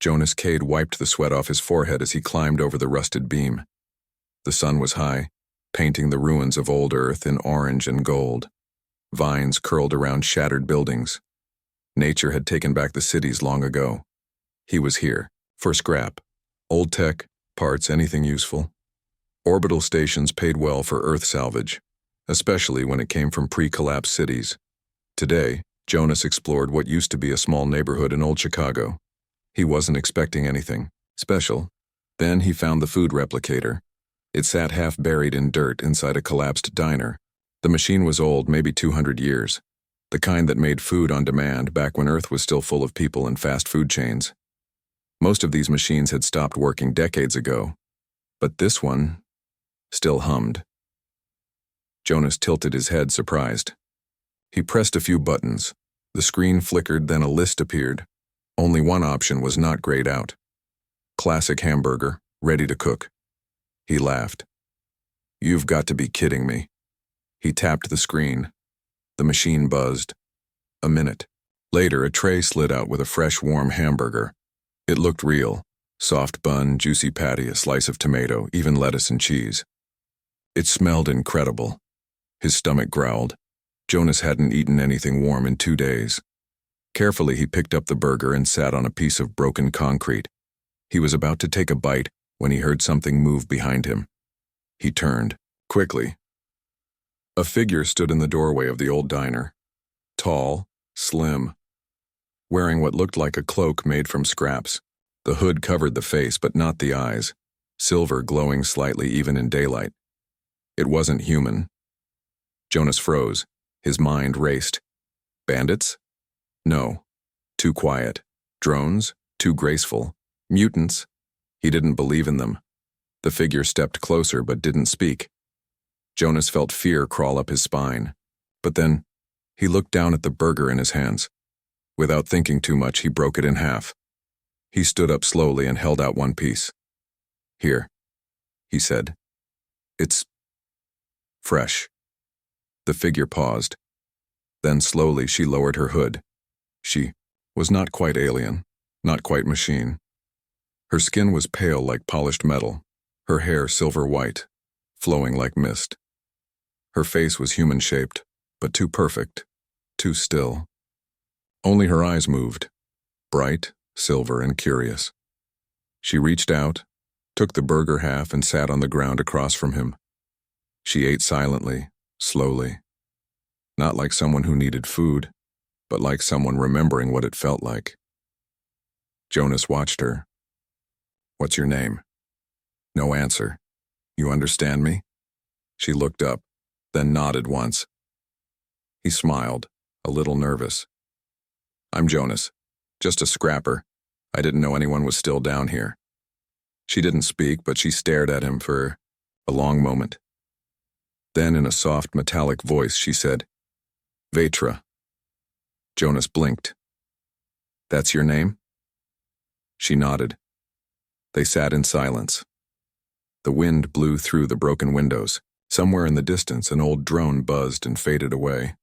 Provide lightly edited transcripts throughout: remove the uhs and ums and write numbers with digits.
Jonas Cade wiped the sweat off his forehead as he climbed over the rusted beam. The sun was high, painting the ruins of old Earth in orange and gold. Vines curled around shattered buildings. Nature had taken back the cities long ago. He was here, for scrap. Old tech, parts, anything useful. Orbital stations paid well for Earth salvage, especially when it came from pre-collapse cities. Today, Jonas explored what used to be a small neighborhood in old Chicago. He wasn't expecting anything special. Then he found the food replicator. It sat half buried in dirt inside a collapsed diner. The machine was old, maybe 200 years. The kind that made food on demand back when Earth was still full of people and fast food chains. Most of these machines had stopped working decades ago, but this one still hummed. Jonas tilted his head, surprised. He pressed a few buttons. The screen flickered, then a list appeared. Only one option was not grayed out. Classic hamburger, ready to cook. He laughed. "You've got to be kidding me." He tapped the screen. The machine buzzed. A minute. Later, a tray slid out with a fresh, warm hamburger. It looked real. Soft bun, juicy patty, a slice of tomato, even lettuce and cheese. It smelled incredible. His stomach growled. Jonas hadn't eaten anything warm in 2 days. Carefully, he picked up the burger and sat on a piece of broken concrete. He was about to take a bite when he heard something move behind him. He turned, quickly. A figure stood in the doorway of the old diner. Tall, slim, wearing what looked like a cloak made from scraps. The hood covered the face, but not the eyes, silver glowing slightly even in daylight. It wasn't human. Jonas froze. His mind raced. Bandits? No. Too quiet. Drones? Too graceful. Mutants? He didn't believe in them. The figure stepped closer but didn't speak. Jonas felt fear crawl up his spine. But then, he looked down at the burger in his hands. Without thinking too much, he broke it in half. He stood up slowly and held out one piece. "Here," he said. "It's fresh." The figure paused. Then slowly she lowered her hood. She was not quite alien, not quite machine. Her skin was pale like polished metal, her hair silver white, flowing like mist. Her face was human-shaped, but too perfect, too still. Only her eyes moved, bright, silver, and curious. She reached out, took the burger half, and sat on the ground across from him. She ate silently, slowly. Not like someone who needed food, but like someone remembering what it felt like. Jonas watched her. "What's your name?" No answer. "You understand me?" She looked up, then nodded once. He smiled, a little nervous. "I'm Jonas, just a scrapper. I didn't know anyone was still down here." She didn't speak, but she stared at him for a long moment. Then in a soft, metallic voice, she said, "Vetra." Jonas blinked. "That's your name?" She nodded. They sat in silence. The wind blew through the broken windows. Somewhere in the distance, an old drone buzzed and faded away.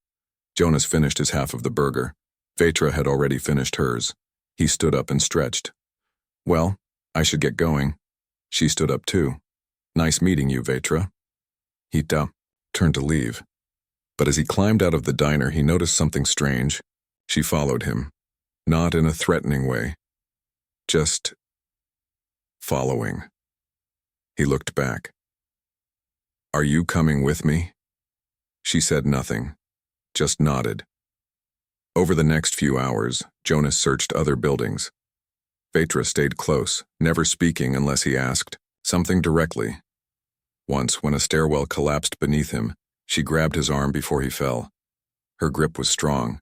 Jonas finished his half of the burger. Vetra had already finished hers. He stood up and stretched. "Well, I should get going." She stood up too. "Nice meeting you, Vetra." He turned to leave. But as he climbed out of the diner, he noticed something strange. She followed him. Not in a threatening way. Just following. He looked back. "Are you coming with me?" She said nothing, just nodded. Over the next few hours, Jonas searched other buildings. Vetra stayed close, never speaking unless he asked, something directly. Once, when a stairwell collapsed beneath him, she grabbed his arm before he fell. Her grip was strong,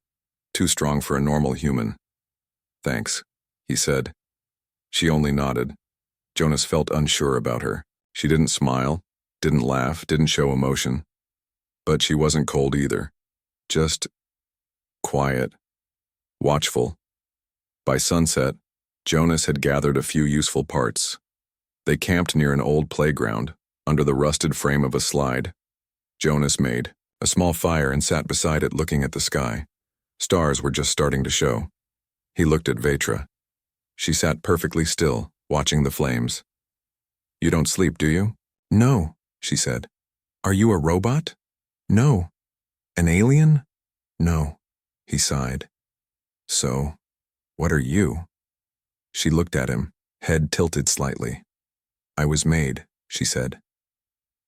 too strong for a normal human. "Thanks," he said. She only nodded. Jonas felt unsure about her. She didn't smile, didn't laugh, didn't show emotion. But she wasn't cold either. Just quiet, watchful. By sunset, Jonas had gathered a few useful parts. They camped near an old playground, under the rusted frame of a slide. Jonas made a small fire and sat beside it looking at the sky. Stars were just starting to show. He looked at Vetra. She sat perfectly still, watching the flames. You don't sleep, do you? No, she said. Are you a robot? No. An alien? No, he sighed. So, what are you? She looked at him, head tilted slightly. I was made, she said.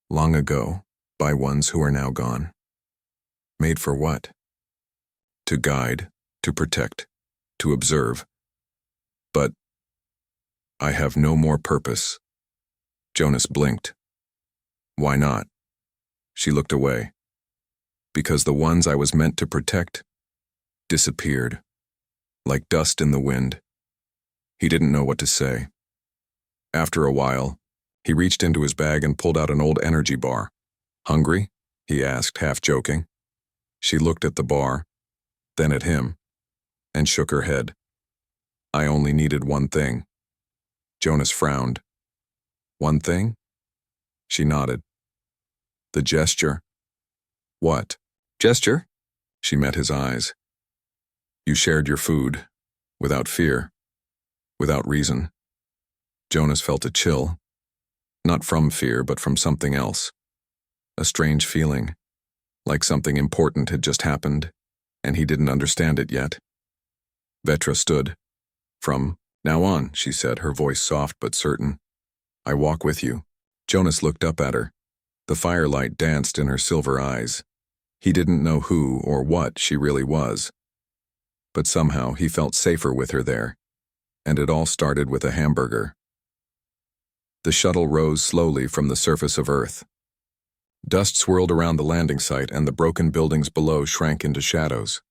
Long ago, by ones who are now gone. Made for what? To guide, to protect, to observe. But I have no more purpose. Jonas blinked. Why not? She looked away. Because the ones I was meant to protect disappeared, like dust in the wind. He didn't know what to say. After a while, he reached into his bag and pulled out an old energy bar. Hungry? He asked, half joking. She looked at the bar, then at him, and shook her head. I only needed one thing. Jonas frowned. One thing? She nodded. The gesture. What? Gesture? She met his eyes. You shared your food, without fear, without reason. Jonas felt a chill. Not from fear, but from something else. A strange feeling, like something important had just happened, and he didn't understand it yet. Vetra stood. From now on, she said, her voice soft but certain. I walk with you. Jonas looked up at her. The firelight danced in her silver eyes. He didn't know who or what she really was. But somehow he felt safer with her there. And it all started with a hamburger. The shuttle rose slowly from the surface of Earth. Dust swirled around the landing site and the broken buildings below shrank into shadows.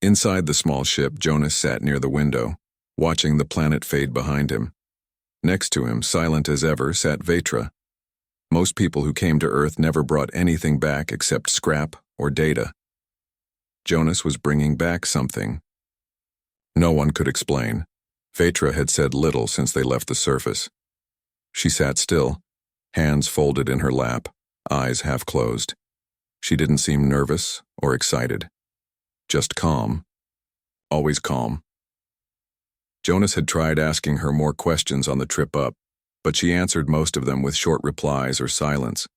Inside the small ship, Jonas sat near the window, watching the planet fade behind him. Next to him, silent as ever, sat Vetra. Most people who came to Earth never brought anything back except scrap or data. Jonas was bringing back something. No one could explain. Vetra had said little since they left the surface. She sat still, hands folded in her lap, eyes half closed. She didn't seem nervous or excited. Just calm. Always calm. Jonas had tried asking her more questions on the trip up, but she answered most of them with short replies or silence.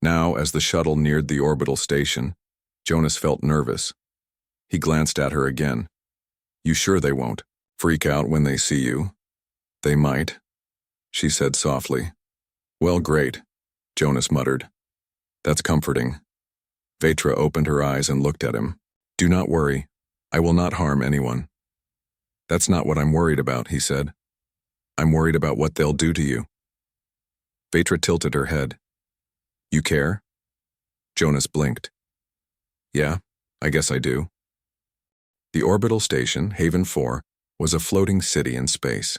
Now, as the shuttle neared the orbital station, Jonas felt nervous. He glanced at her again. You sure they won't freak out when they see you? They might, she said softly. Well, great, Jonas muttered. That's comforting. Vetra opened her eyes and looked at him. Do not worry. I will not harm anyone. That's not what I'm worried about, he said. I'm worried about what they'll do to you. Vetra tilted her head. You care? Jonas blinked. Yeah, I guess I do. The orbital station, Haven 4, was a floating city in space.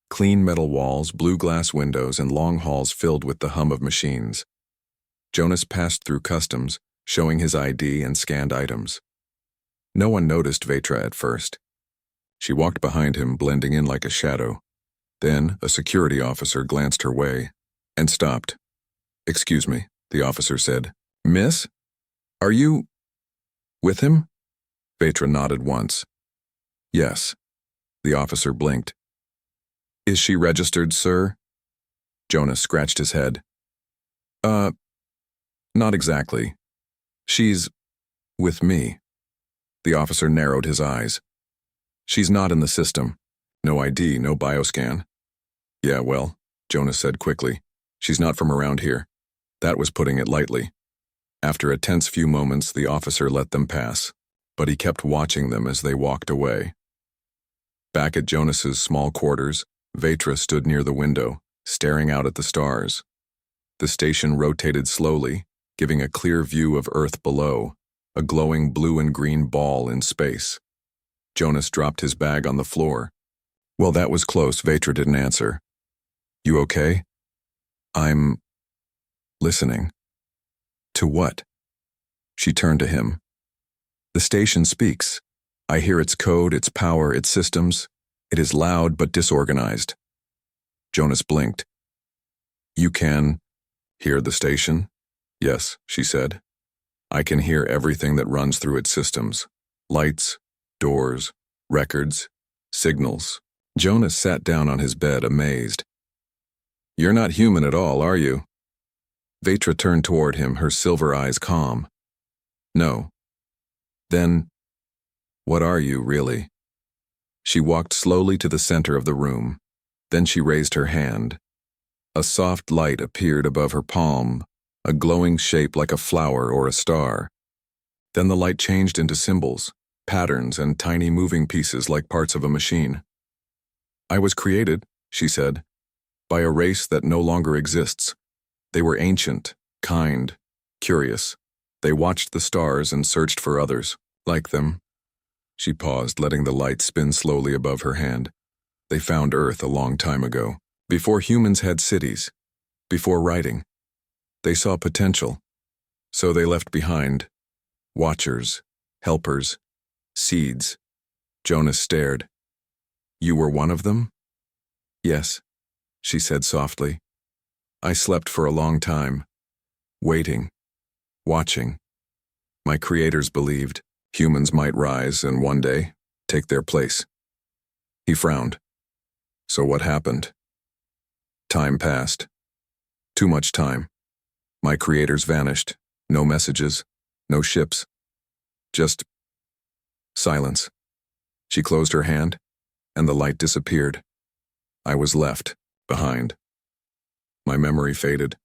Clean metal walls, blue glass windows, and long halls filled with the hum of machines. Jonas passed through customs, showing his ID and scanned items. No one noticed Vetra at first. She walked behind him, blending in like a shadow. Then, a security officer glanced her way and stopped. Excuse me, the officer said. Miss? Are you with him? Vetra nodded once. Yes. The officer blinked. Is she registered, sir? Jonas scratched his head. Not exactly. She's with me. The officer narrowed his eyes. She's not in the system. No ID, no bioscan. Yeah, well, Jonas said quickly. She's not from around here. That was putting it lightly. After a tense few moments, the officer let them pass, but he kept watching them as they walked away. Back at Jonas's small quarters, Vetra stood near the window, staring out at the stars. The station rotated slowly, giving a clear view of Earth below, a glowing blue and green ball in space. Jonas dropped his bag on the floor. Well, that was close. Vetra didn't answer. You okay? I'm listening. To what? She turned to him. The station speaks. I hear its code, its power, its systems. It is loud but disorganized. Jonas blinked. You can hear the station? Yes, she said. I can hear everything that runs through its systems. Lights, doors, records, signals. Jonas sat down on his bed, amazed. "You're not human at all, are you?" Vetra turned toward him, her silver eyes calm. "No." "Then, what are you, really?" She walked slowly to the center of the room. Then she raised her hand. A soft light appeared above her palm, a glowing shape like a flower or a star. Then the light changed into symbols, patterns, and tiny moving pieces like parts of a machine. "I was created," she said, "by a race that no longer exists. They were ancient, kind, curious. They watched the stars and searched for others, like them." She paused, letting the light spin slowly above her hand. "They found Earth a long time ago, before humans had cities, before writing. They saw potential, so they left behind watchers, helpers, seeds." Jonas stared. "You were one of them?" "Yes," she said softly. "I slept for a long time, waiting, watching. My creators believed humans might rise and one day take their place." He frowned. "So what happened?" "Time passed. Too much time. My creators vanished. No messages, no ships. Just silence." She closed her hand, and the light disappeared. I was left behind. My memory faded.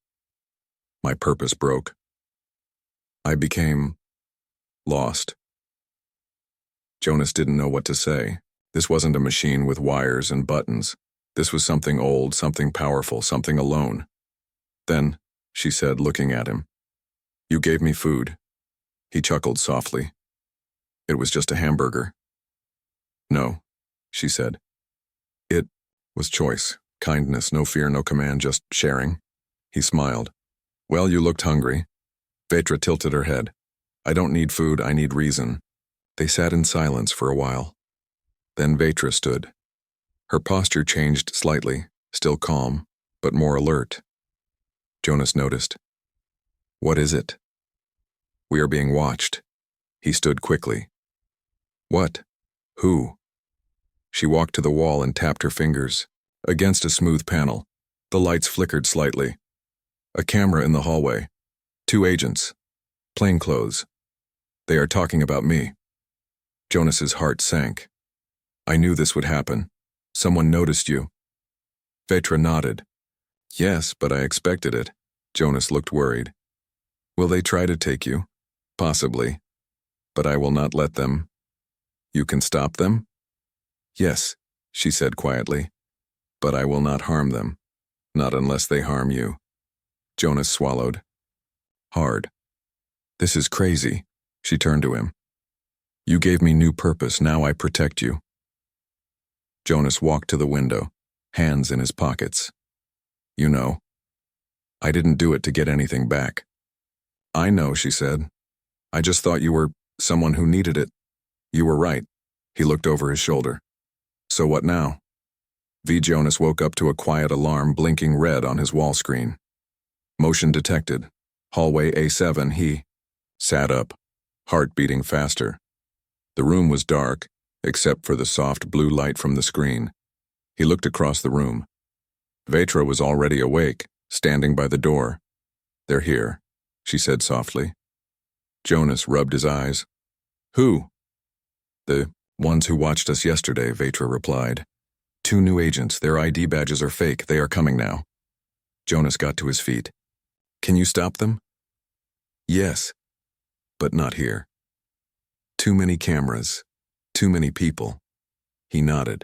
My purpose broke. I became lost. Jonas didn't know what to say. This wasn't a machine with wires and buttons. This was something old, something powerful, something alone. "Then," she said, looking at him, "you gave me food." He chuckled softly. "It was just a hamburger." "No," she said. "It was choice, kindness, no fear, no command, just sharing." He smiled. "Well, you looked hungry." Vetra tilted her head. "I don't need food, I need reason." They sat in silence for a while. Then Vetra stood. Her posture changed slightly, still calm, but more alert. Jonas noticed. "What is it?" "We are being watched." He stood quickly. "What? Who?" She walked to the wall and tapped her fingers. Against a smooth panel, the lights flickered slightly. A camera in the hallway. 2 agents. Plainclothes. "They are talking about me." Jonas's heart sank. "I knew this would happen. Someone noticed you." Vetra nodded. "Yes, but I expected it." Jonas looked worried. "Will they try to take you?" "Possibly. But I will not let them." "You can stop them?" "Yes," she said quietly. "But I will not harm them. Not unless they harm you." Jonas swallowed. Hard. "This is crazy." She turned to him. "You gave me new purpose, now I protect you." Jonas walked to the window, hands in his pockets. "You know, I didn't do it to get anything back." "I know," she said. "I just thought you were someone who needed it." "You were right." He looked over his shoulder. "So what now?" Jonas woke up to a quiet alarm blinking red on his wall screen. Motion detected. Hallway A7. He sat up, heart beating faster. The room was dark, except for the soft blue light from the screen. He looked across the room. Vetra was already awake, standing by the door. "They're here," she said softly. Jonas rubbed his eyes. "Who?" "The ones who watched us yesterday," Vetra replied. 2 new agents. Their ID badges are fake. They are coming now." Jonas got to his feet. "Can you stop them?" "Yes, but not here. Too many cameras, too many people." He nodded.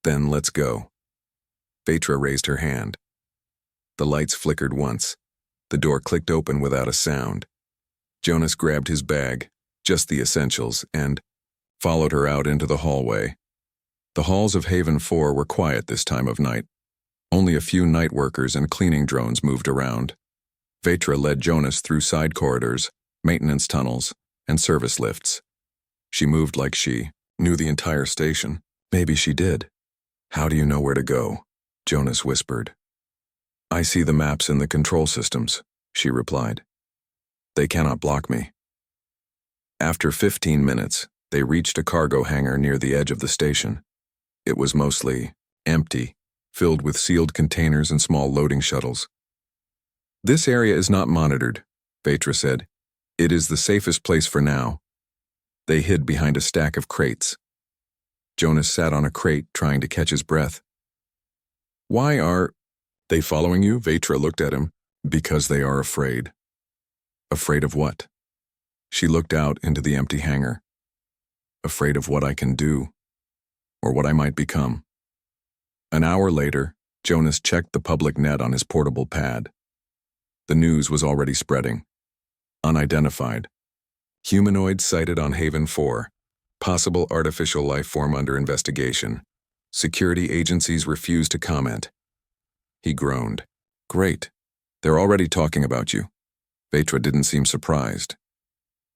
"Then let's go." Vetra raised her hand. The lights flickered once. The door clicked open without a sound. Jonas grabbed his bag, just the essentials, and followed her out into the hallway. The halls of Haven 4 were quiet this time of night. Only a few night workers and cleaning drones moved around. Vetra led Jonas through side corridors, maintenance tunnels, and service lifts. She moved like she knew the entire station. Maybe she did. "How do you know where to go?" Jonas whispered. "I see the maps in the control systems," she replied. "They cannot block me." After 15 minutes, they reached a cargo hangar near the edge of the station. It was mostly empty, filled with sealed containers and small loading shuttles. "This area is not monitored," Vetra said. "It is the safest place for now." They hid behind a stack of crates. Jonas sat on a crate, trying to catch his breath. "Why are they following you?" Vetra looked at him. "Because they are afraid." "Afraid of what?" She looked out into the empty hangar. "Afraid of what I can do, or what I might become." An hour later, Jonas checked the public net on his portable pad. The news was already spreading. Unidentified. Humanoid sighted on Haven 4. Possible artificial life form under investigation. Security agencies refuse to comment. He groaned. "Great. They're already talking about you." Vetra didn't seem surprised.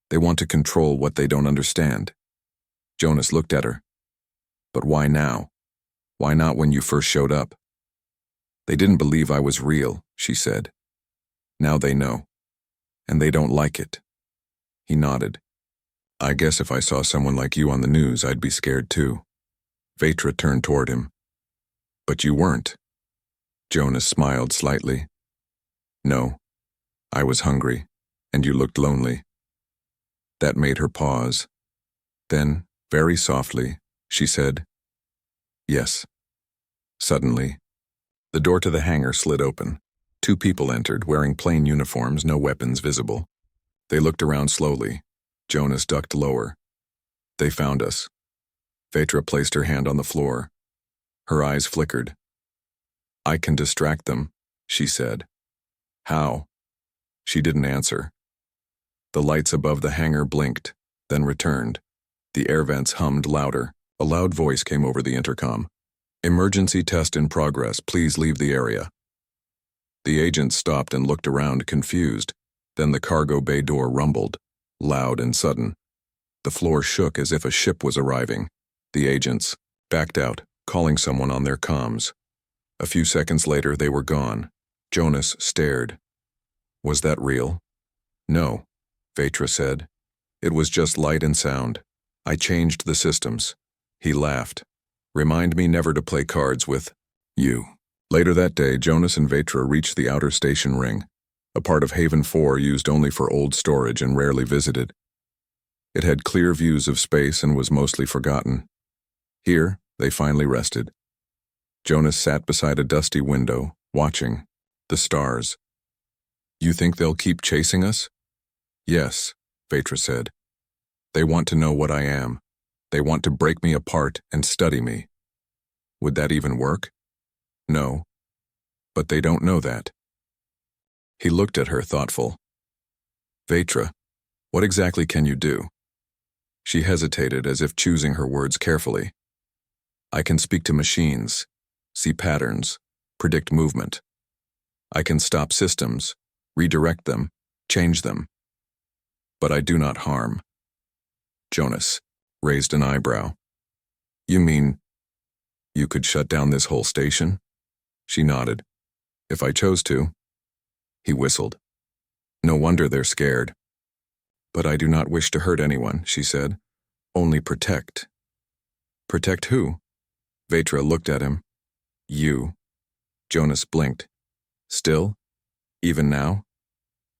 "They want to control what they don't understand." Jonas looked at her. "But why now? Why not when you first showed up?" "They didn't believe I was real," she said. "Now they know. And they don't like it." He nodded. "I guess if I saw someone like you on the news, I'd be scared too." Vetra turned toward him. "But you weren't." Jonas smiled slightly. "No, I was hungry, and you looked lonely." That made her pause. Then, very softly, she said, "Yes." Suddenly, the door to the hangar slid open. 2 people entered, wearing plain uniforms, no weapons visible. They looked around slowly. Jonas ducked lower. "They found us." Vetra placed her hand on the floor. Her eyes flickered. "I can distract them," she said. "How?" She didn't answer. The lights above the hangar blinked, then returned. The air vents hummed louder. A loud voice came over the intercom. "Emergency test in progress. Please leave the area." The agent stopped and looked around, confused. Then the cargo bay door rumbled, loud and sudden. The floor shook as if a ship was arriving. The agents backed out, calling someone on their comms. A few seconds later, they were gone. Jonas stared. "Was that real?" "No," Vetra said. "It was just light and sound. I changed the systems." He laughed. "Remind me never to play cards with you." Later that day, Jonas and Vetra reached the outer station ring, a part of Haven 4 used only for old storage and rarely visited. It had clear views of space and was mostly forgotten. Here, they finally rested. Jonas sat beside a dusty window, watching the stars. "You think they'll keep chasing us?" "Yes," Vetra said. "They want to know what I am. They want to break me apart and study me." "Would that even work?" "No. But they don't know that." He looked at her, thoughtful. "Vetra, what exactly can you do?" She hesitated, as if choosing her words carefully. "I can speak to machines, see patterns, predict movement. I can stop systems, redirect them, change them. But I do not harm." Jonas raised an eyebrow. "You mean you could shut down this whole station?" She nodded. "If I chose to." He whistled. "No wonder they're scared." "But I do not wish to hurt anyone," she said. "Only protect." "Protect who?" Vetra looked at him. "You." Jonas blinked. "Still? Even now?"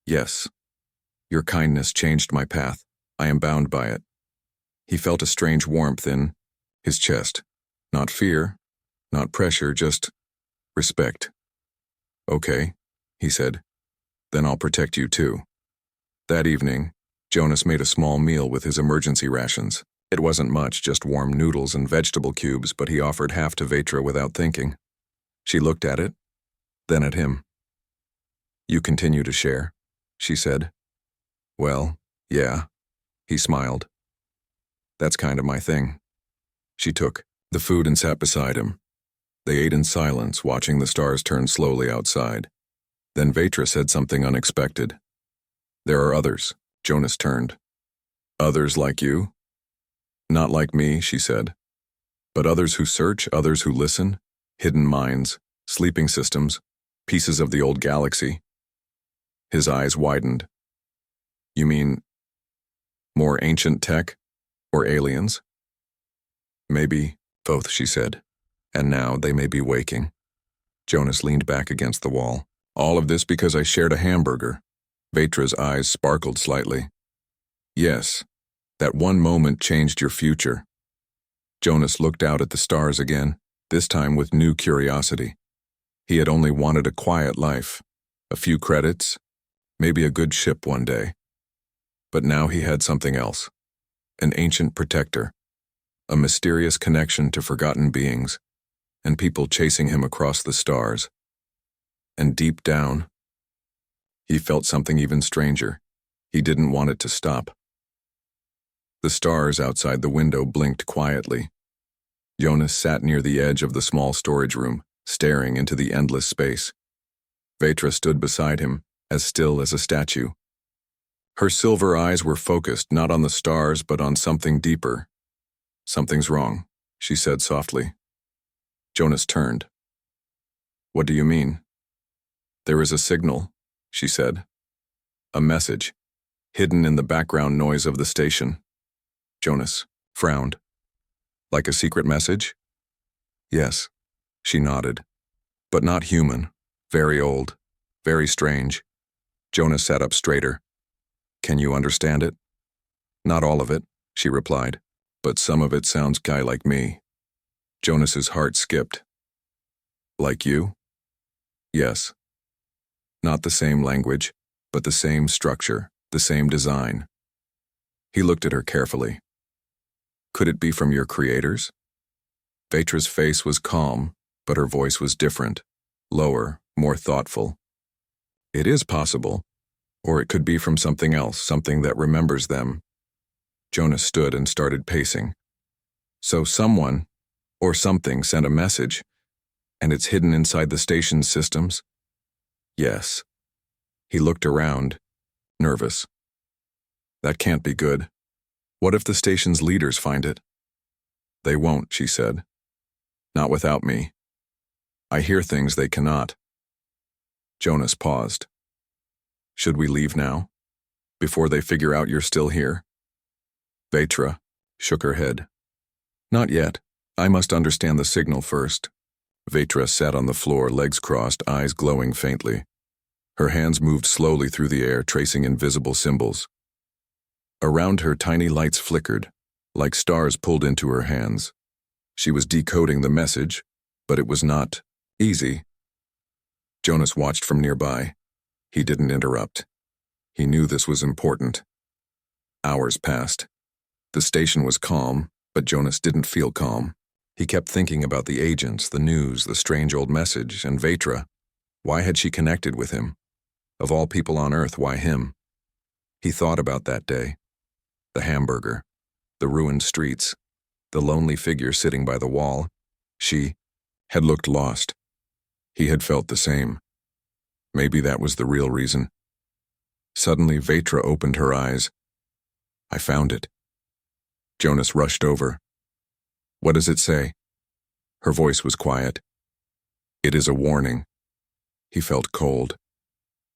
"Yes. Your kindness changed my path. I am bound by it." He felt a strange warmth in his chest. Not fear, not pressure, just respect. "Okay," he said. "Then I'll protect you too." That evening, Jonas made a small meal with his emergency rations. It wasn't much, just warm noodles and vegetable cubes, but he offered half to Vetra without thinking. She looked at it, then at him. "You continue to share," she said. "Well, yeah." He smiled. "That's kind of my thing." She took the food and sat beside him. They ate in silence, watching the stars turn slowly outside. Then Vetra said something unexpected. "There are others." Jonas turned. "Others like you?" "Not like me," she said. "But others who search, others who listen, hidden minds, sleeping systems, pieces of the old galaxy." His eyes widened. "You mean more ancient tech? Or aliens?" "Maybe Both, she said. And now they may be waking. Jonas leaned back against the wall. All of this because I shared a hamburger. Vetra's eyes sparkled slightly. Yes, that one moment changed your future. Jonas looked out at the stars again, this time with new curiosity. He had only wanted a quiet life, a few credits, maybe a good ship one day. But now he had something else. An ancient protector, a mysterious connection to forgotten beings, and people chasing him across the stars. And deep down, he felt something even stranger. He didn't want it to stop. The stars outside the window blinked quietly. Jonas sat near the edge of the small storage room, staring into the endless space. Vetra stood beside him, as still as a statue. Her silver eyes were focused not on the stars but on something deeper. Something's wrong, she said softly. Jonas turned. What do you mean? There is a signal, she said. A message, hidden in the background noise of the station. Jonas frowned. Like a secret message? Yes, she nodded. But not human, very old, very strange. Jonas sat up straighter. Can you understand it? Not all of it, she replied, but some of it sounds guy like me. Jonas's heart skipped. Like you? Yes. Not the same language, but the same structure, the same design. He looked at her carefully. Could it be from your creators? Vetra's face was calm, but her voice was different, lower, more thoughtful. It is possible, or it could be from something else, something that remembers them. Jonas stood and started pacing. So someone, or something, sent a message, and it's hidden inside the station's systems? Yes. He looked around, nervous. That can't be good. What if the station's leaders find it? They won't, she said. Not without me. I hear things they cannot. Jonas paused. Should we leave now? Before they figure out you're still here? Vetra shook her head. Not yet. I must understand the signal first. Vetra sat on the floor, legs crossed, eyes glowing faintly. Her hands moved slowly through the air, tracing invisible symbols. Around her, tiny lights flickered, like stars pulled into her hands. She was decoding the message, but it was not easy. Jonas watched from nearby. He didn't interrupt. He knew this was important. Hours passed. The station was calm, but Jonas didn't feel calm. He kept thinking about the agents, the news, the strange old message, and Vetra. Why had she connected with him? Of all people on Earth, why him? He thought about that day. The hamburger, the ruined streets, the lonely figure sitting by the wall. She had looked lost. He had felt the same. Maybe that was the real reason. Suddenly, Vetra opened her eyes. I found it. Jonas rushed over. What does it say? Her voice was quiet. It is a warning. He felt cold.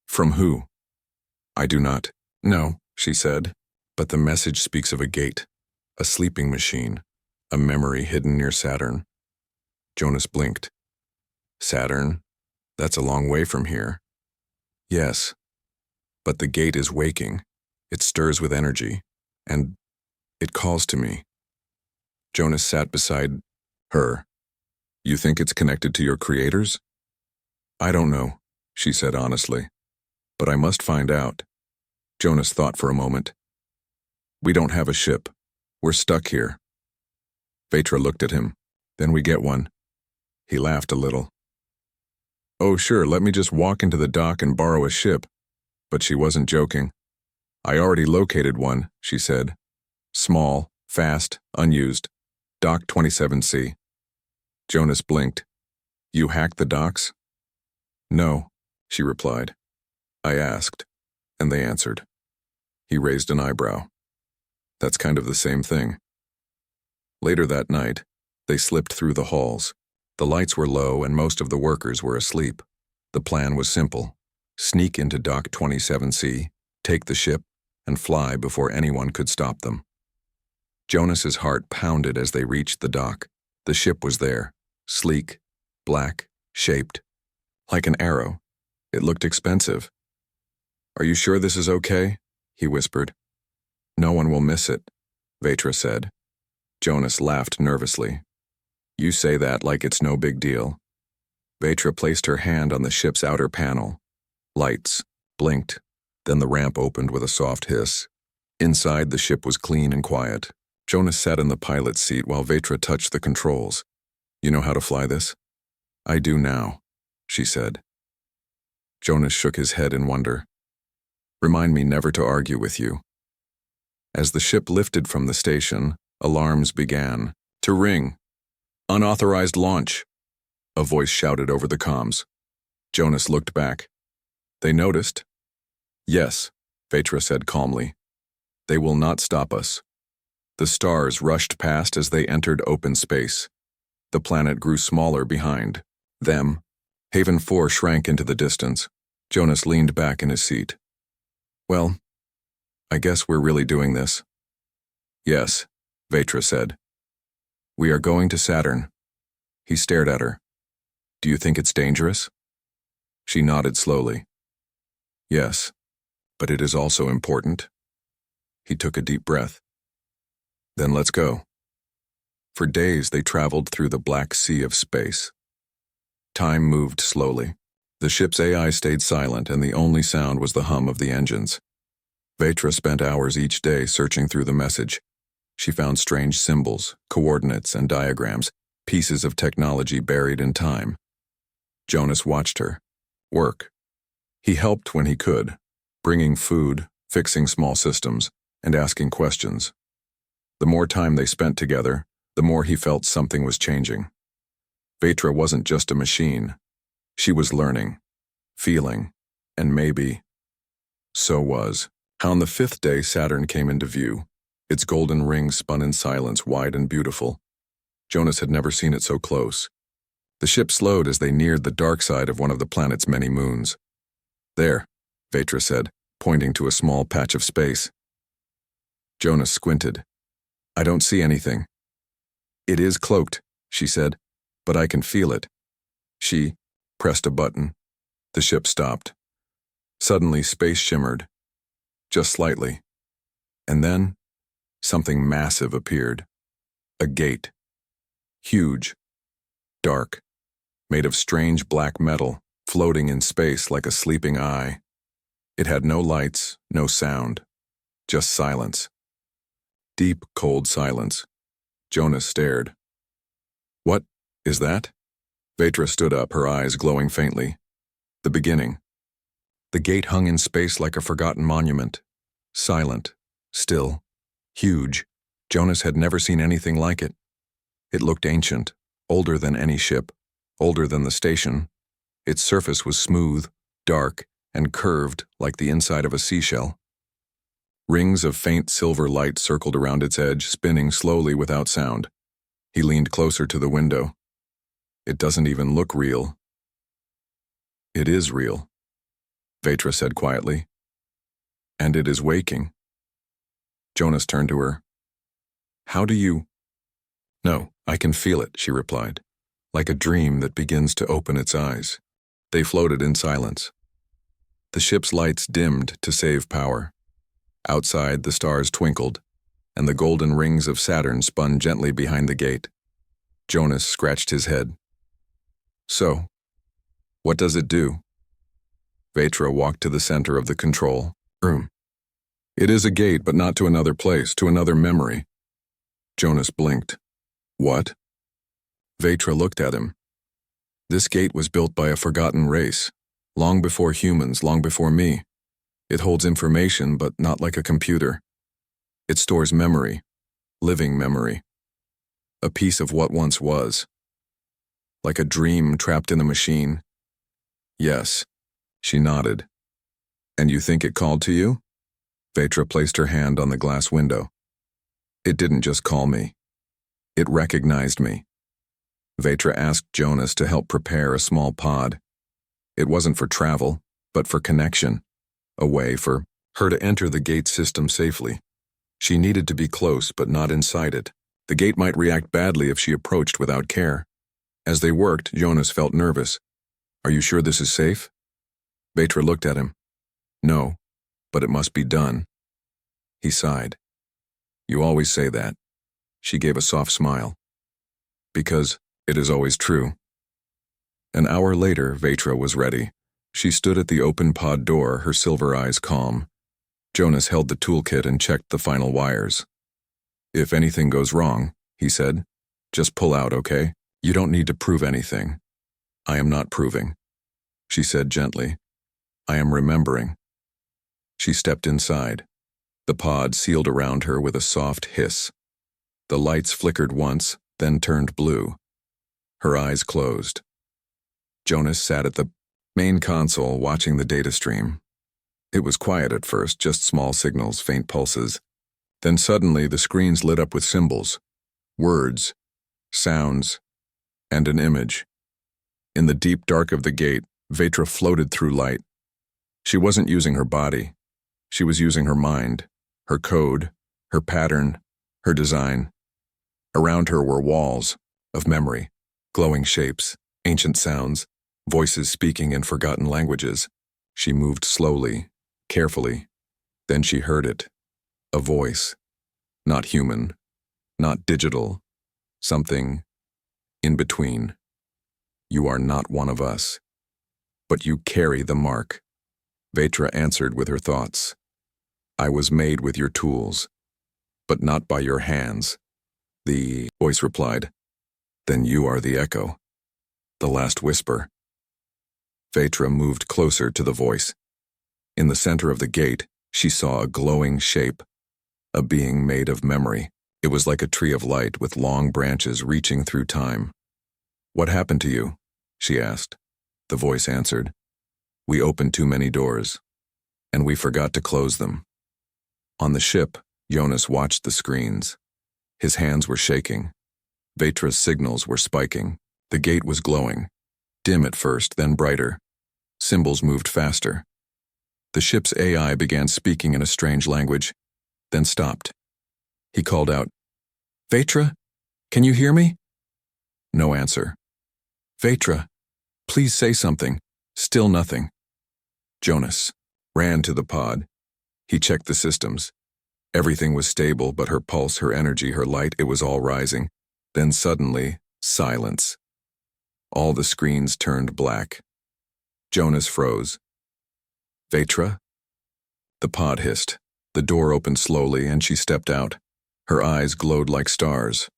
From who? I do not know, she said, but the message speaks of a gate, a sleeping machine, a memory hidden near Saturn. Jonas blinked. Saturn? That's a long way from here. Yes, but the gate is waking. It stirs with energy, and it calls to me. Jonas sat beside her. You think it's connected to your creators? I don't know, she said honestly, but I must find out. Jonas thought for a moment. We don't have a ship. We're stuck here. Vetra looked at him. Then we get one. He laughed a little. Oh, sure, let me just walk into the dock and borrow a ship. But she wasn't joking. I already located one, she said. Small, fast, unused. Dock 27C. Jonas blinked. You hacked the docks? No, she replied. I asked, and they answered. He raised an eyebrow. That's kind of the same thing. Later that night, they slipped through the halls. The lights were low and most of the workers were asleep. The plan was simple. Sneak into Dock 27C, take the ship, and fly before anyone could stop them. Jonas's heart pounded as they reached the dock. The ship was there, sleek, black, shaped, like an arrow. It looked expensive. "Are you sure this is okay?" he whispered. "No one will miss it," Vetra said. Jonas laughed nervously. "You say that like it's no big deal." Vetra placed her hand on the ship's outer panel. Lights blinked, then the ramp opened with a soft hiss. Inside, the ship was clean and quiet. Jonas sat in the pilot's seat while Vetra touched the controls. "You know how to fly this?" "I do now," she said. Jonas shook his head in wonder. "Remind me never to argue with you." As the ship lifted from the station, alarms began to ring. "Unauthorized launch," a voice shouted over the comms. Jonas looked back. "They noticed?" "Yes," Vetra said calmly. "They will not stop us." The stars rushed past as they entered open space. The planet grew smaller behind them. Haven 4 shrank into the distance. Jonas leaned back in his seat. "Well, I guess we're really doing this." "Yes," Vetra said. "We are going to Saturn." He stared at her. "Do you think it's dangerous?" She nodded slowly. "Yes, but it is also important." He took a deep breath. "Then let's go." For days they traveled through the black sea of space. Time moved slowly. The ship's AI stayed silent, and the only sound was the hum of the engines. Vetra spent hours each day searching through the message. She found strange symbols, coordinates, and diagrams, pieces of technology buried in time. Jonas watched her work. He helped when he could, bringing food, fixing small systems, and asking questions. The more time they spent together, the more he felt something was changing. Vetra wasn't just a machine. She was learning, feeling, and maybe. So was how on the 5th day Saturn came into view. Its golden ring spun in silence, wide and beautiful. Jonas had never seen it so close. The ship slowed as they neared the dark side of one of the planet's many moons. "There," Vetra said, pointing to a small patch of space. Jonas squinted. "I don't see anything." "It is cloaked," she said, "but I can feel it." She pressed a button. The ship stopped. Suddenly, space shimmered, just slightly. And then, something massive appeared. A gate. Huge. Dark. Made of strange black metal, floating in space like a sleeping eye. It had no lights, no sound. Just silence. Deep, cold silence. Jonas stared. "What is that?" Vetra stood up, her eyes glowing faintly. "The beginning." The gate hung in space like a forgotten monument. Silent. Still. Huge. Jonas had never seen anything like it. It looked ancient, older than any ship, older than the station. Its surface was smooth, dark, and curved like the inside of a seashell. Rings of faint silver light circled around its edge, spinning slowly without sound. He leaned closer to the window. "It doesn't even look real." "It is real," Vetra said quietly. "And it is waking." Jonas turned to her. "How do you—" "No, I can feel it," she replied, like a dream that begins to open its eyes. They floated in silence. The ship's lights dimmed to save power. Outside, the stars twinkled, and the golden rings of Saturn spun gently behind the gate. Jonas scratched his head. "So, what does it do?" Vetra walked to the center of the control room. "It is a gate, but not to another place, to another memory." Jonas blinked. "What?" Vetra looked at him. "This gate was built by a forgotten race, long before humans, long before me. It holds information, but not like a computer. It stores memory, living memory. A piece of what once was. Like a dream trapped in a machine." "Yes," she nodded. "And you think it called to you?" Vetra placed her hand on the glass window. "It didn't just call me. It recognized me." Vetra asked Jonas to help prepare a small pod. It wasn't for travel, but for connection. A way for her to enter the gate system safely. She needed to be close, but not inside it. The gate might react badly if she approached without care. As they worked, Jonas felt nervous. Are you sure this is safe? Vetra looked at him. No, but it must be done. He sighed. You always say that. She gave a soft smile. Because it is always true. An hour later, Vetra was ready. She stood at the open pod door, her silver eyes calm. Jonas held the toolkit and checked the final wires. If anything goes wrong, he said, just pull out, okay? You don't need to prove anything. I am not proving, she said gently. I am remembering. She stepped inside. The pod sealed around her with a soft hiss. The lights flickered once, then turned blue. Her eyes closed. Jonas sat at the main console watching the data stream. It was quiet at first, just small signals, faint pulses. Then suddenly the screens lit up with symbols, words, sounds, and an image. In the deep dark of the gate, Vetra floated through light. She wasn't using her body. She was using her mind, her code, her pattern, her design. Around her were walls of memory, glowing shapes, ancient sounds, voices speaking in forgotten languages. She moved slowly, carefully. Then she heard it. A voice. Not human, not digital. Something in between. You are not one of us. But you carry the mark. Vetra answered with her thoughts. I was made with your tools, but not by your hands. The voice replied. Then you are the echo. The last whisper. Vetra moved closer to the voice. In the center of the gate, she saw a glowing shape, a being made of memory. It was like a tree of light with long branches reaching through time. What happened to you? She asked. The voice answered. We opened too many doors, and we forgot to close them. On the ship, Jonas watched the screens. His hands were shaking. Vetra's signals were spiking. The gate was glowing. Dim at first, then brighter. Symbols moved faster. The ship's AI began speaking in a strange language, then stopped. He called out, Vetra, can you hear me? No answer. Vetra, please say something. Still nothing. Jonas ran to the pod. He checked the systems. Everything was stable, but her pulse, her energy, her light, it was all rising. Then suddenly, silence. All the screens turned black. Jonas froze. Vetra? The pod hissed. The door opened slowly, and she stepped out. Her eyes glowed like stars.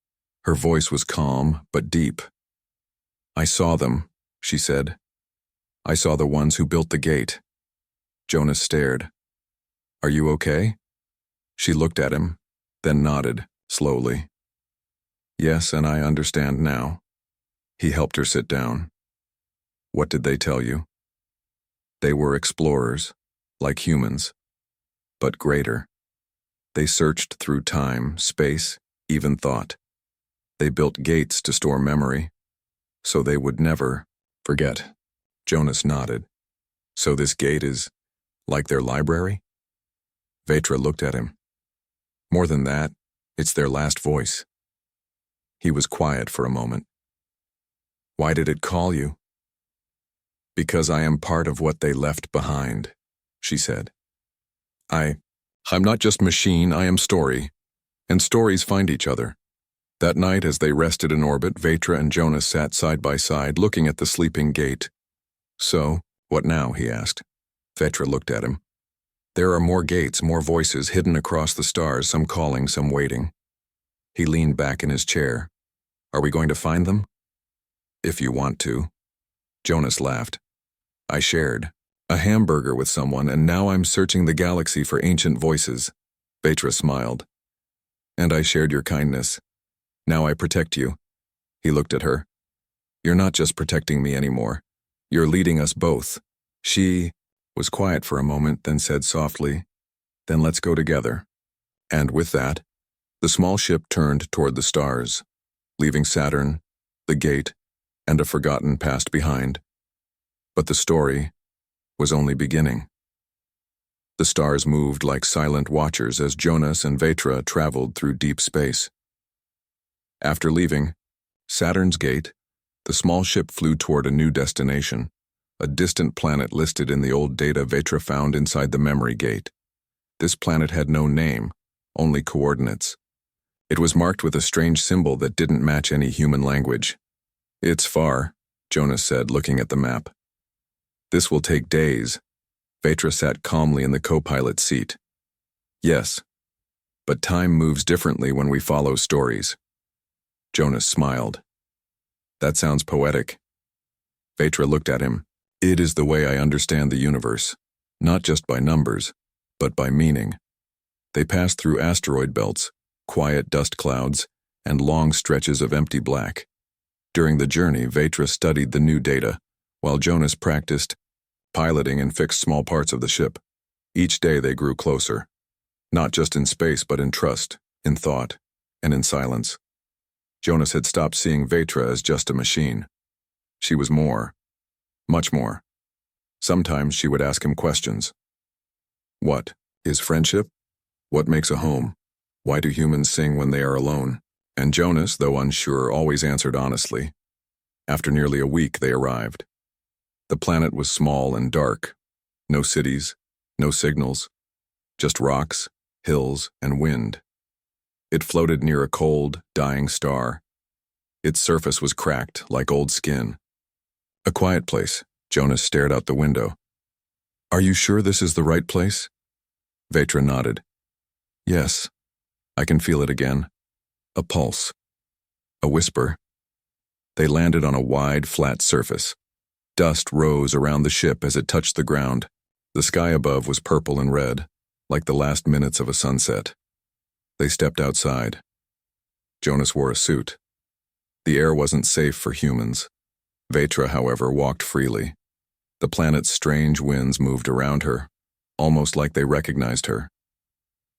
Her voice was calm, but deep. I saw them, she said. I saw the ones who built the gate. Jonas stared. Are you okay? She looked at him, then nodded, slowly. Yes, and I understand now. He helped her sit down. What did they tell you? They were explorers, like humans, but greater. They searched through time, space, even thought. They built gates to store memory, so they would never forget. Jonas nodded. So this gate is like their library? Vetra looked at him. More than that, it's their last voice. He was quiet for a moment. Why did it call you? Because I am part of what they left behind, she said. I'm not just machine, I am story. And stories find each other. That night, as they rested in orbit, Vetra and Jonas sat side by side, looking at the sleeping gate. So, what now? He asked. Vetra looked at him. There are more gates, more voices hidden across the stars, some calling, some waiting. He leaned back in his chair. Are we going to find them? If you want to. Jonas laughed. I shared a hamburger with someone, and now I'm searching the galaxy for ancient voices. Vetra smiled. And I shared your kindness. Now I protect you. He looked at her. You're not just protecting me anymore. You're leading us both. She was quiet for a moment, then said softly, Then let's go together. And with that, the small ship turned toward the stars, leaving Saturn, the gate, and a forgotten past behind. But the story was only beginning. The stars moved like silent watchers as Jonas and Vetra traveled through deep space. After leaving Saturn's gate, the small ship flew toward a new destination, a distant planet listed in the old data Vetra found inside the memory gate. This planet had no name, only coordinates. It was marked with a strange symbol that didn't match any human language. "It's far," Jonas said, looking at the map. "This will take days." Vetra sat calmly in the co-pilot seat. "Yes, but time moves differently when we follow stories." Jonas smiled. "That sounds poetic." Vetra looked at him. "It is the way I understand the universe, not just by numbers, but by meaning." They passed through asteroid belts, quiet dust clouds, and long stretches of empty black. During the journey, Vetra studied the new data, while Jonas practiced piloting and fixed small parts of the ship. Each day they grew closer, not just in space but in trust, in thought, and in silence. Jonas had stopped seeing Vetra as just a machine. She was more, much more. Sometimes she would ask him questions. What is friendship? What makes a home? Why do humans sing when they are alone? And Jonas, though unsure, always answered honestly. After nearly a week, they arrived. The planet was small and dark. No cities, no signals, just rocks, hills, and wind. It floated near a cold, dying star. Its surface was cracked, like old skin. A quiet place. Jonas stared out the window. "Are you sure this is the right place?" Vetra nodded. "Yes, I can feel it again. A pulse. A whisper." They landed on a wide, flat surface. Dust rose around the ship as it touched the ground. The sky above was purple and red, like the last minutes of a sunset. They stepped outside. Jonas wore a suit. The air wasn't safe for humans. Vetra, however, walked freely. The planet's strange winds moved around her, almost like they recognized her.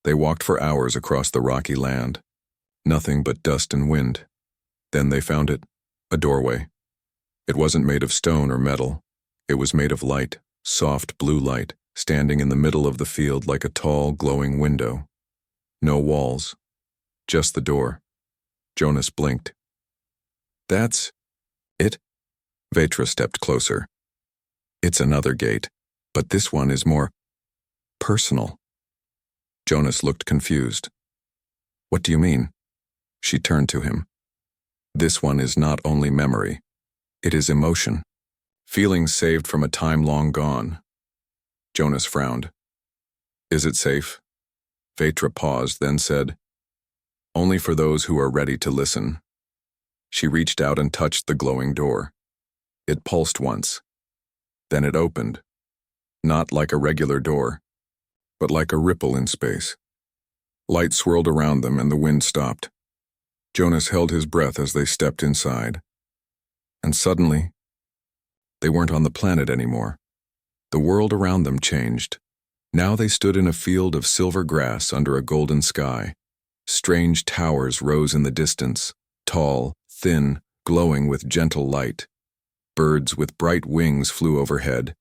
They walked for hours across the rocky land. Nothing but dust and wind. Then they found it, a doorway. It wasn't made of stone or metal. It was made of light, soft blue light, standing in the middle of the field like a tall, glowing window. No walls, just the door. Jonas blinked. "That's it?" Vetra stepped closer. "It's another gate, but this one is more personal." Jonas looked confused. "What do you mean?" She turned to him. "This one is not only memory. It is emotion. Feelings saved from a time long gone." Jonas frowned. "Is it safe?" Vetra paused, then said, "Only for those who are ready to listen." She reached out and touched the glowing door. It pulsed once. Then it opened. Not like a regular door, but like a ripple in space. Light swirled around them and the wind stopped. Jonas held his breath as they stepped inside. And suddenly, they weren't on the planet anymore. The world around them changed. Now they stood in a field of silver grass under a golden sky. Strange towers rose in the distance, tall, thin, glowing with gentle light. Birds with bright wings flew overhead,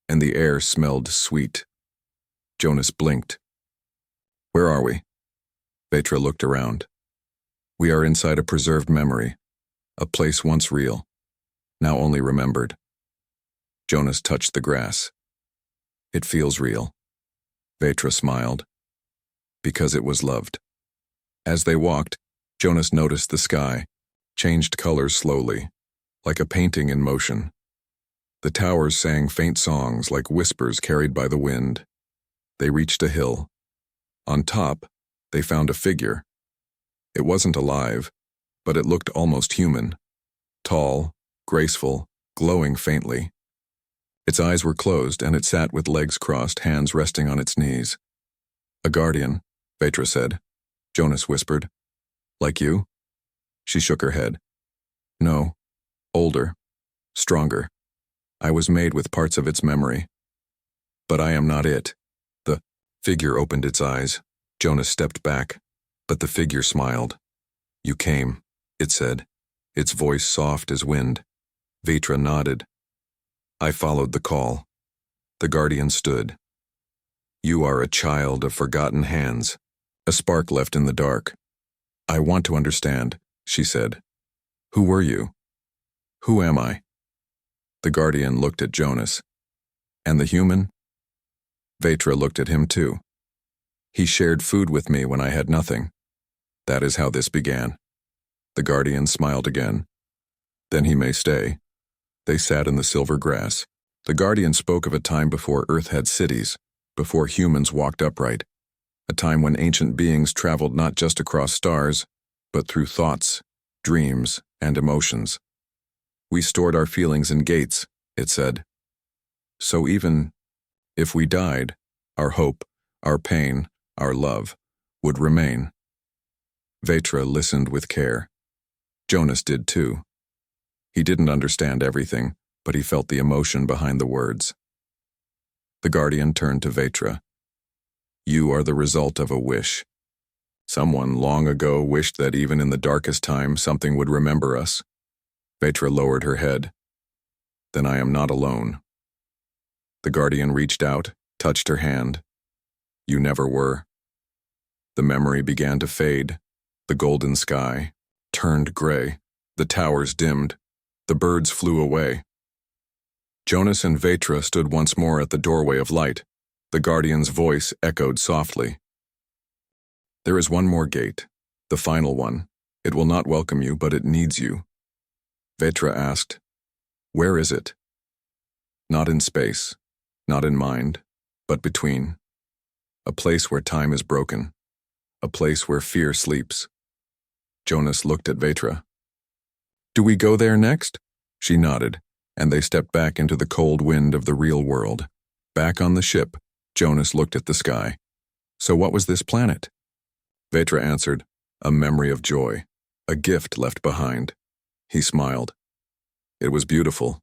and the air smelled sweet. Jonas blinked. "Where are we?" Vetra looked around. "We are inside a preserved memory, a place once real, now only remembered." Jonas touched the grass. "It feels real." Vetra smiled. "Because it was loved." As they walked, Jonas noticed the sky, changed colors slowly, like a painting in motion. The towers sang faint songs like whispers carried by the wind. They reached a hill. On top, they found a figure. It wasn't alive, but it looked almost human. Tall, graceful, glowing faintly. Its eyes were closed, and it sat with legs crossed, hands resting on its knees. "A guardian," Vetra said. Jonas whispered. "Like you?" She shook her head. "No. Older. Stronger. I was made with parts of its memory. But I am not it." The figure opened its eyes. Jonas stepped back, but the figure smiled. "You came," it said, its voice soft as wind. Vetra nodded. "I followed the call." The guardian stood. "You are a child of forgotten hands, a spark left in the dark. I want to understand. she said. Who were you? Who am I? The guardian looked at Jonas. And the human? Vetra looked at him too. He shared food with me when I had nothing. That is how this began. The guardian smiled again. Then he may stay. They sat in the silver grass. The guardian spoke of a time before Earth had cities, before humans walked upright, a time when ancient beings traveled not just across stars, but through thoughts, dreams, and emotions. We stored our feelings in gates, it said. So even if we died, our hope, our pain, our love would remain. Vetra listened with care. Jonas did too. He didn't understand everything, but he felt the emotion behind the words. The guardian turned to Vetra. You are the result of a wish. Someone long ago wished that even in the darkest time something would remember us. Vetra lowered her head. Then I am not alone. The guardian reached out, touched her hand. You never were. The memory began to fade. The golden sky turned gray. The towers dimmed. The birds flew away. Jonas and Vetra stood once more at the doorway of light. The guardian's voice echoed softly. There is one more gate, the final one. It will not welcome you, but it needs you. Vetra asked, Where is it? Not in space, not in mind, but between. A place where time is broken. A place where fear sleeps. Jonas looked at Vetra. Do we go there next? She nodded, and they stepped back into the cold wind of the real world. Back on the ship, Jonas looked at the sky. So what was this planet? Vetra answered, a memory of joy, a gift left behind. He smiled. It was beautiful.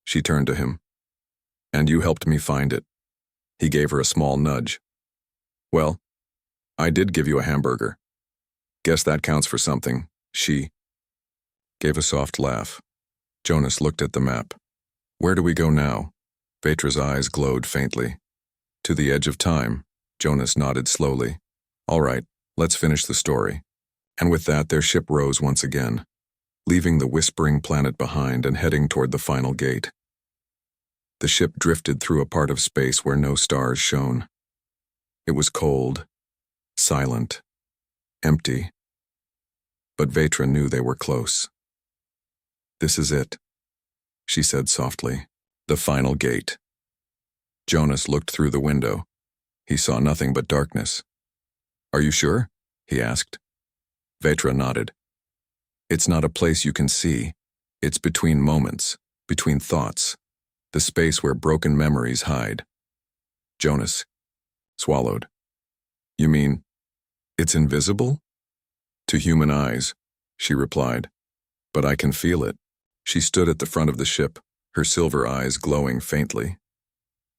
She turned to him. And you helped me find it. He gave her a small nudge. Well, I did give you a hamburger. Guess that counts for something, she gave a soft laugh. Jonas looked at the map. Where do we go now? Vetra's eyes glowed faintly. To the edge of time, Jonas nodded slowly. All right, let's finish the story. And with that, their ship rose once again, leaving the whispering planet behind and heading toward the final gate. The ship drifted through a part of space where no stars shone. It was cold, silent, empty. But Vetra knew they were close. This is it, she said softly. The final gate. Jonas looked through the window. He saw nothing but darkness. Are you sure? He asked. Vetra nodded. It's not a place you can see. It's between moments, between thoughts, the space where broken memories hide. Jonas swallowed. You mean, it's invisible? To human eyes, she replied. But I can feel it. She stood at the front of the ship, her silver eyes glowing faintly.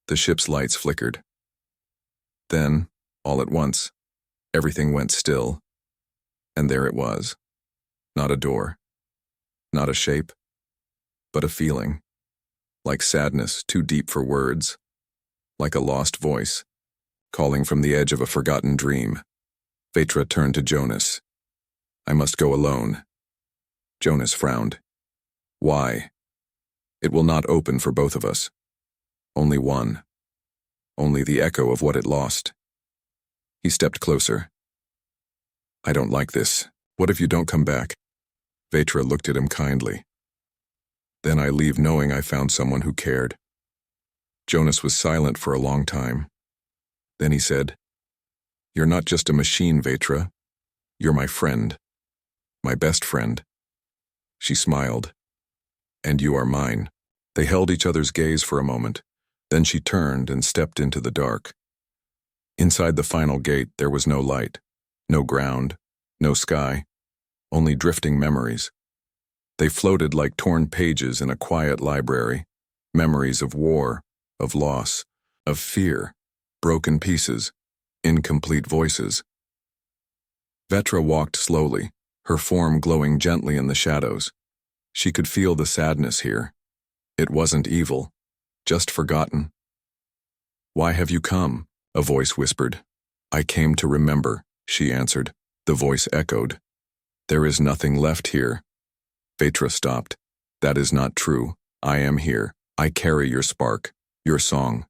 The ship's lights flickered. Then, all at once, everything went still. And there it was. Not a door. Not a shape. But a feeling. Like sadness too deep for words. Like a lost voice, calling from the edge of a forgotten dream. Vetra turned to Jonas. I must go alone. Jonas frowned. Why? It will not open for both of us. Only one. Only the echo of what it lost. He stepped closer. I don't like this. What if you don't come back? Vetra looked at him kindly. Then I leave knowing I found someone who cared. Jonas was silent for a long time. Then he said, You're not just a machine, Vetra. You're my friend. My best friend. She smiled. And you are mine. They held each other's gaze for a moment. Then she turned and stepped into the dark. Inside the final gate, there was no light, no ground, no sky, only drifting memories. They floated like torn pages in a quiet library, memories of war, of loss, of fear, broken pieces, incomplete voices. Vetra walked slowly, her form glowing gently in the shadows. She could feel the sadness here. It wasn't evil, just forgotten. Why have you come? A voice whispered. I came to remember, she answered. The voice echoed. There is nothing left here. Vetra stopped. That is not true. I am here. I carry your spark, your song.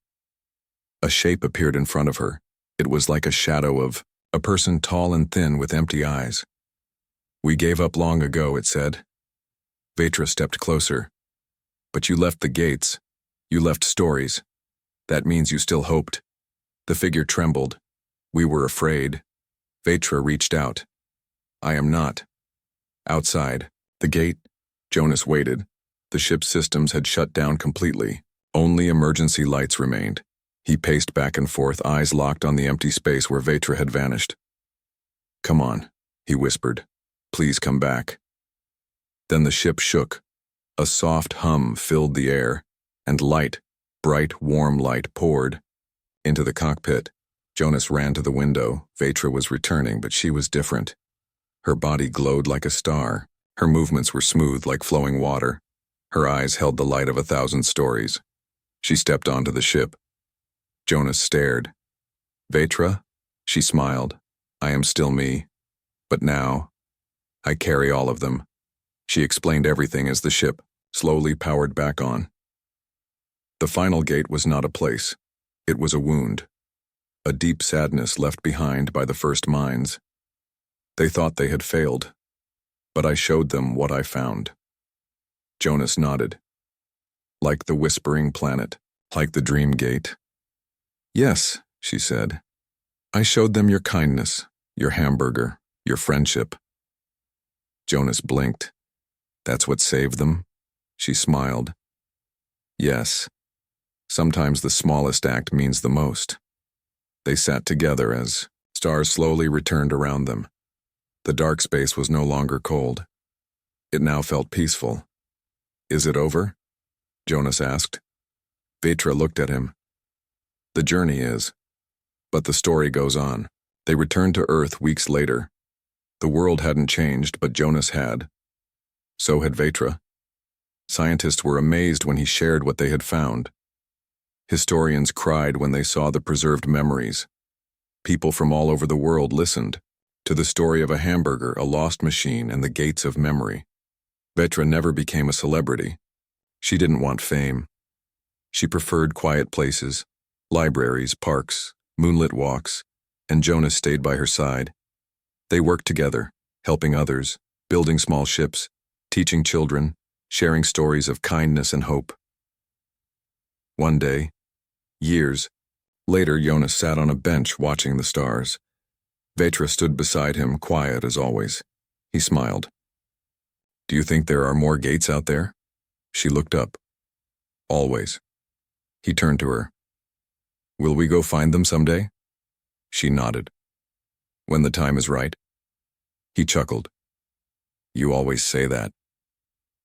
A shape appeared in front of her. It was like a shadow of a person tall and thin with empty eyes. We gave up long ago, it said. Vetra stepped closer. But you left the gates. You left stories. That means you still hoped. The figure trembled. We were afraid. Vetra reached out. I am not. Outside, the gate, Jonas waited. The ship's systems had shut down completely. Only emergency lights remained. He paced back and forth, eyes locked on the empty space where Vetra had vanished. Come on, he whispered. Please come back. Then the ship shook. A soft hum filled the air, and light, bright, warm light poured into the cockpit. Jonas ran to the window. Vetra was returning, but she was different. Her body glowed like a star. Her movements were smooth like flowing water. Her eyes held the light of 1,000 stories. She stepped onto the ship. Jonas stared. Vetra? She smiled. I am still me. But now, I carry all of them. She explained everything as the ship slowly powered back on. The final gate was not a place. It was a wound. A deep sadness left behind by the first mines. They thought they had failed, but I showed them what I found. Jonas nodded. Like the whispering planet, like the dream gate. Yes, she said. I showed them your kindness, your hamburger, your friendship. Jonas blinked. That's what saved them? She smiled. Yes. Sometimes the smallest act means the most. They sat together as stars slowly returned around them. The dark space was no longer cold. It now felt peaceful. Is it over? Jonas asked. Vetra looked at him. The journey is. But the story goes on. They returned to Earth weeks later. The world hadn't changed, but Jonas had. So had Vetra. Scientists were amazed when he shared what they had found. Historians cried when they saw the preserved memories. People from all over the world listened to the story of a hamburger, a lost machine, and the gates of memory. Vetra never became a celebrity. She didn't want fame. She preferred quiet places, libraries, parks, moonlit walks, and Jonas stayed by her side. They worked together, helping others, building small ships, teaching children, sharing stories of kindness and hope. One day, years later, Jonas sat on a bench watching the stars. Vetra stood beside him, quiet as always. He smiled. Do you think there are more gates out there? She looked up. Always. He turned to her. Will we go find them someday? She nodded. When the time is right? He chuckled. You always say that.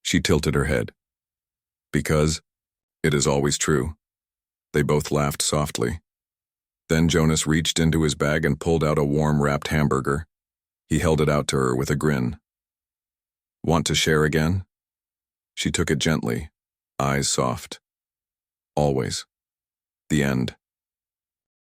She tilted her head. Because it is always true. They both laughed softly. Then Jonas reached into his bag and pulled out a warm wrapped hamburger. He held it out to her with a grin. Want to share again? She took it gently, eyes soft. Always. The end.